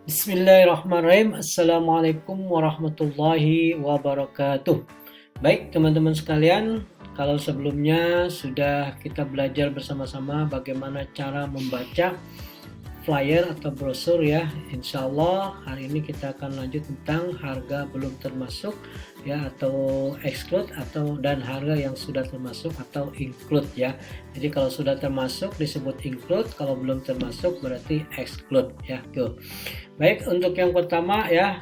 Bismillahirrahmanirrahim. Assalamualaikum warahmatullahi wabarakatuh. Baik teman-teman sekalian, kalau sebelumnya sudah kita belajar bersama-sama bagaimana cara membaca flyer atau brosur ya. Insya Allah hari ini kita akan lanjut tentang harga belum termasuk ya, atau exclude dan harga yang sudah termasuk atau include ya. Jadi kalau sudah termasuk disebut include, kalau belum termasuk berarti exclude ya. Tuh. Baik, untuk yang pertama ya,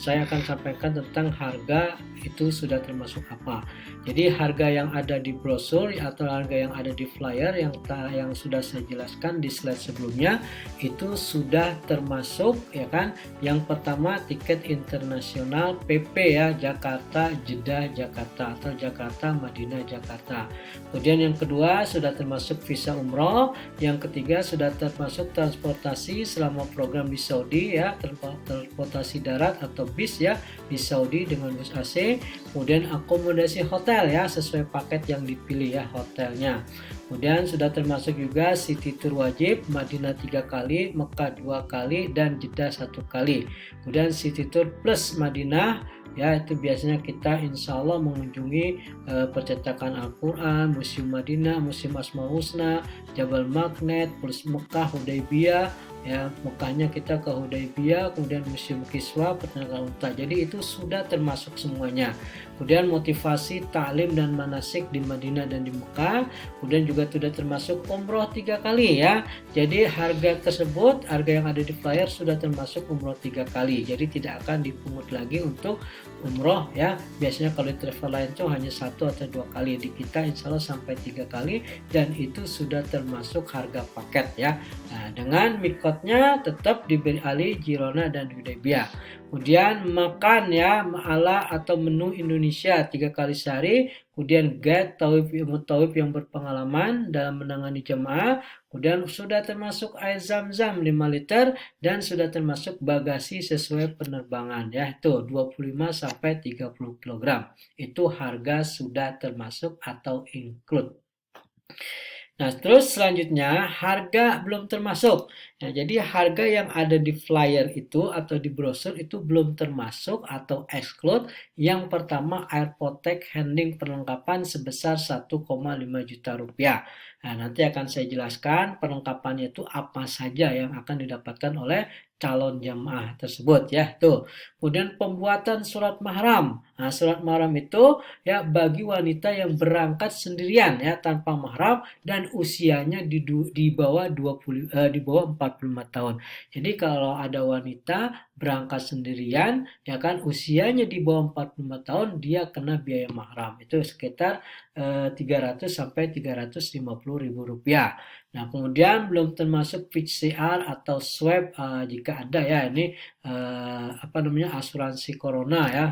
saya akan sampaikan tentang harga itu sudah termasuk apa. Jadi harga yang ada di brosur atau harga yang ada di flyer yang sudah saya jelaskan di slide sebelumnya itu sudah termasuk ya kan. Yang pertama tiket internasional PP ya, Jakarta Jeddah Jakarta atau Jakarta Madinah Jakarta. Kemudian yang kedua sudah termasuk visa umroh, yang ketiga sudah termasuk transportasi selama program di Saudi ya, transportasi darat atau bis ya di Saudi dengan bus AC. Kemudian akomodasi hotel ya, sesuai paket yang dipilih ya hotelnya. Kemudian sudah termasuk juga city tour wajib, Madinah 3 kali, Mekah 2 kali, dan Jeddah 1 kali. Kemudian city tour plus Madinah ya, itu biasanya kita insya Allah mengunjungi percetakan Al-Quran, Museum Madinah, Museum Asmaul Husna, Jabal Magnet, plus Mekah, Hudaybiyah ya, Mekahnya kita ke Hudaybiyah, kemudian Museum Kiswa, Pertanakan Unta. Jadi itu sudah termasuk semuanya. Kemudian motivasi taklim dan manasik di Madinah dan di Mekah. Kemudian juga sudah termasuk umroh 3 kali ya. Jadi harga tersebut, harga yang ada di flyer sudah termasuk umroh 3 kali. Jadi tidak akan dipungut lagi untuk umroh ya. Biasanya kalau di travel lain itu hanya 1 atau 2 kali. Di kita insya Allah sampai 3 kali, dan itu sudah termasuk harga paket ya. Nah, dengan mikotnya tetap diberi alih Girona dan Hudaybiyah. Kemudian makan ya, ala atau menu Indonesia 3 kali sehari. Kemudian guide tawif yang berpengalaman dalam menangani jemaah. Kemudian sudah termasuk air zam-zam 5 liter, dan sudah termasuk bagasi sesuai penerbangan ya, itu 25 sampai 30 kg. Itu harga sudah termasuk atau include. Nah, terus selanjutnya harga belum termasuk. Nah, jadi harga yang ada di flyer itu atau di brosur itu belum termasuk atau exclude. Yang pertama airport handling perlengkapan sebesar 1,5 juta rupiah. Nah, nanti akan saya jelaskan perlengkapannya itu apa saja yang akan didapatkan oleh calon jamaah tersebut ya. Tuh. Kemudian pembuatan surat mahram. Nah, surat mahram itu ya bagi wanita yang berangkat sendirian ya tanpa mahram dan usianya di bawah 45 tahun. Jadi kalau ada wanita berangkat sendirian ya kan usianya di bawah 45 tahun, dia kena biaya mahram. Itu sekitar 300 sampai 350 ribu rupiah. Nah, kemudian belum termasuk PCR atau swab jika ada ya, ini asuransi corona ya.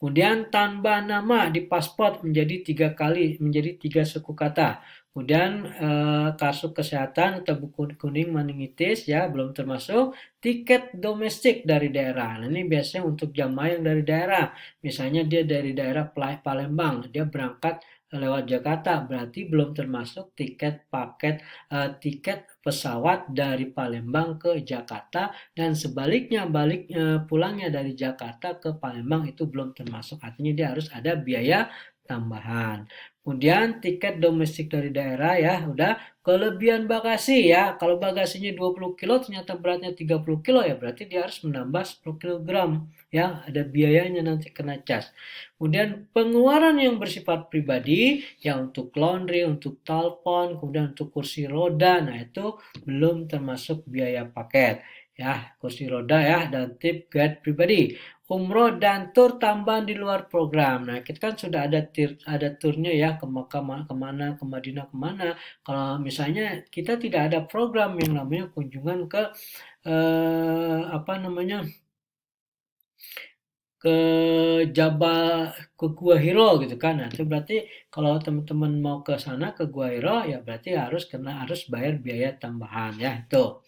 Kemudian tambah nama di paspor menjadi 3 suku kata. Kemudian kartu kesehatan atau buku kuning meningitis ya belum termasuk. Tiket domestik dari daerah. Nah, ini biasanya untuk jamaah yang dari daerah. Misalnya dia dari daerah Palembang, dia berangkat lewat Jakarta, berarti belum termasuk tiket pesawat dari Palembang ke Jakarta, dan sebaliknya pulangnya dari Jakarta ke Palembang itu belum termasuk. Artinya dia harus ada biaya tambahan. Kemudian tiket domestik dari daerah ya, udah. Kelebihan bagasi ya, kalau bagasinya 20 kilo ternyata beratnya 30 kilo ya, berarti dia harus menambah 10 kilogram ya, ada biayanya nanti kena cas. Kemudian pengeluaran yang bersifat pribadi ya, untuk laundry, untuk telepon, kemudian untuk kursi roda, nah itu belum termasuk biaya paket ya, kursi roda ya, dan tip guide pribadi. Umroh dan tur tambahan di luar program. Nah, kita kan sudah ada turnya ya, ke Makkah kemana, ke Madinah kemana. Kalau misalnya kita tidak ada program yang namanya kunjungan ke apa namanya, ke Jabal, ke Gua Hiro gitu kan. Nah, itu berarti kalau teman-teman mau ke sana ke Gua Hiro ya berarti harus bayar biaya tambahan ya, itu.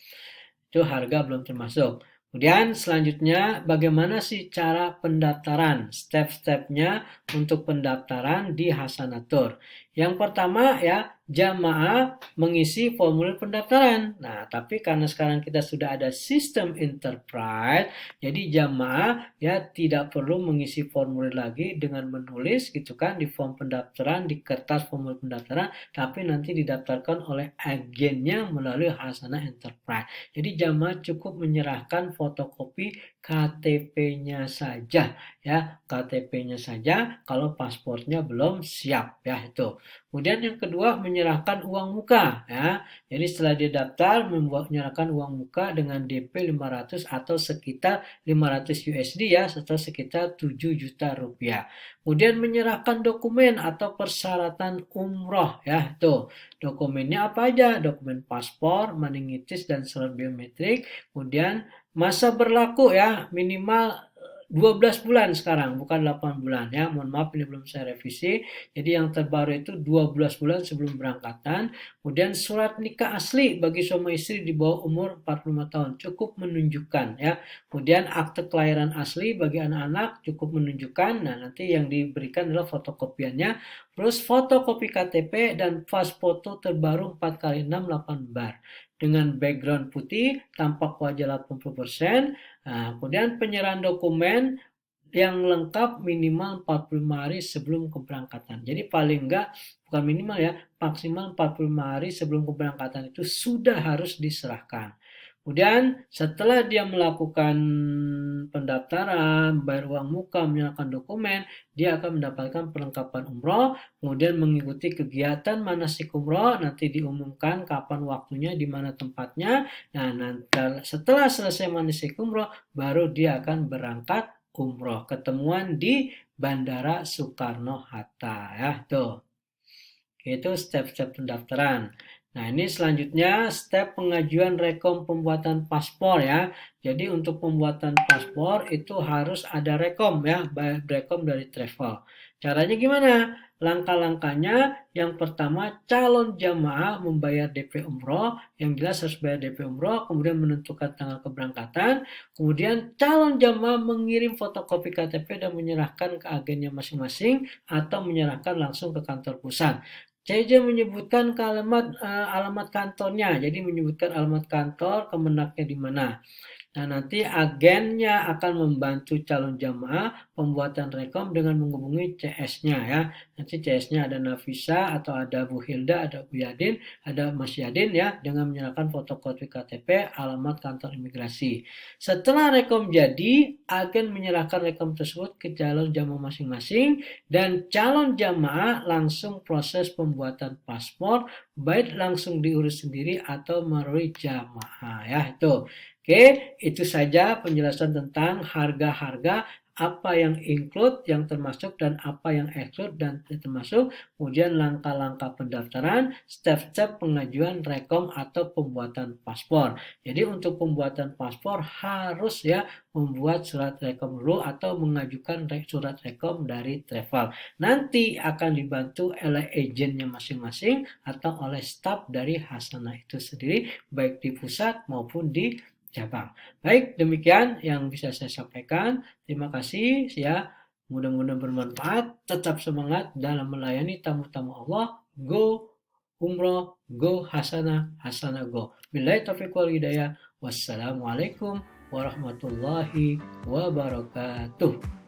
Itu harga belum termasuk. Kemudian selanjutnya bagaimana sih cara pendaftaran? Step-stepnya untuk pendaftaran di Hasanatur. Yang pertama ya, jamaah mengisi formulir pendaftaran. Nah, tapi karena sekarang kita sudah ada sistem enterprise, jadi jamaah ya tidak perlu mengisi formulir lagi dengan menulis gitu kan di form pendaftaran, di kertas formulir pendaftaran, tapi nanti didaftarkan oleh agennya melalui Hasanah Enterprise. Jadi jamaah cukup menyerahkan fotokopi KTP-nya saja ya, KTP-nya saja kalau paspornya belum siap ya itu. Kemudian yang kedua menyerahkan uang muka ya. Jadi setelah dia daftar menyerahkan uang muka dengan DP 500 atau sekitar 500 USD ya, atau sekitar 7 juta rupiah. Kemudian menyerahkan dokumen atau persyaratan umroh ya. Tuh, dokumennya apa aja? Dokumen paspor, meningitis dan surat biometrik. Kemudian masa berlaku ya, minimal 12 bulan sekarang, bukan 8 bulan ya. Mohon maaf ini belum saya revisi. Jadi yang terbaru itu 12 bulan sebelum berangkatan. Kemudian surat nikah asli bagi suami istri di bawah umur 45 tahun cukup menunjukkan ya. Kemudian akte kelahiran asli bagi anak-anak cukup menunjukkan. Nah, nanti yang diberikan adalah fotokopiannya. Terus fotokopi KTP dan pas foto terbaru 4x6 8 lembar. Dengan background putih, tampak wajah 80%. Nah, kemudian penyerahan dokumen yang lengkap minimal 45 hari sebelum keberangkatan. Jadi paling enggak, bukan minimal ya, maksimal 45 hari sebelum keberangkatan itu sudah harus diserahkan. Kemudian setelah dia melakukan pendaftaran, bayar uang muka, menyerahkan dokumen, dia akan mendapatkan perlengkapan umroh, kemudian mengikuti kegiatan manasik umroh, nanti diumumkan kapan waktunya, di mana tempatnya. Nah, nanti setelah selesai manasik umroh, baru dia akan berangkat umroh. Ketemuan di Bandara Soekarno-Hatta ya, tuh. Itu step-step pendaftaran. Nah, ini selanjutnya step pengajuan rekom pembuatan paspor ya. Jadi untuk pembuatan paspor itu harus ada rekom ya, rekom dari travel. Caranya gimana? Langkah-langkahnya yang pertama calon jamaah membayar DP umroh, yang jelas harus bayar DP umroh, kemudian menentukan tanggal keberangkatan, kemudian calon jamaah mengirim fotokopi KTP dan menyerahkan ke agennya masing-masing atau menyerahkan langsung ke kantor pusat. CJ menyebutkan ke alamat kantornya, jadi menyebutkan alamat kantor, kemenaknya di mana. Nah, nanti agennya akan membantu calon jamaah pembuatan rekom dengan menghubungi CS-nya ya. Nanti CS-nya ada Nafisa atau ada Bu Hilda, ada Bu Yadin, ada Mas Yadin ya, dengan menyerahkan fotokopi KTP, alamat kantor imigrasi. Setelah rekom jadi, agen menyerahkan rekom tersebut ke calon jamaah masing-masing dan calon jamaah langsung proses pembuatan paspor, baik langsung diurus sendiri atau melalui jamaah ya itu. Oke, itu saja penjelasan tentang harga-harga apa yang include, yang termasuk, dan apa yang exclude dan termasuk. Kemudian langkah-langkah pendaftaran, step-step pengajuan rekom atau pembuatan paspor. Jadi untuk pembuatan paspor harus ya membuat surat rekom dulu atau mengajukan surat rekom dari travel. Nanti akan dibantu oleh agennya masing-masing atau oleh staf dari Hasanah itu sendiri, baik di pusat maupun di cabang. Baik, demikian yang bisa saya sampaikan. Terima kasih ya. Mudah-mudahan bermanfaat. Tetap semangat dalam melayani tamu-tamu Allah. Go umroh, go hasanah, hasanah go. Billahi taufiq wal hidayah. Wassalamualaikum warahmatullahi wabarakatuh.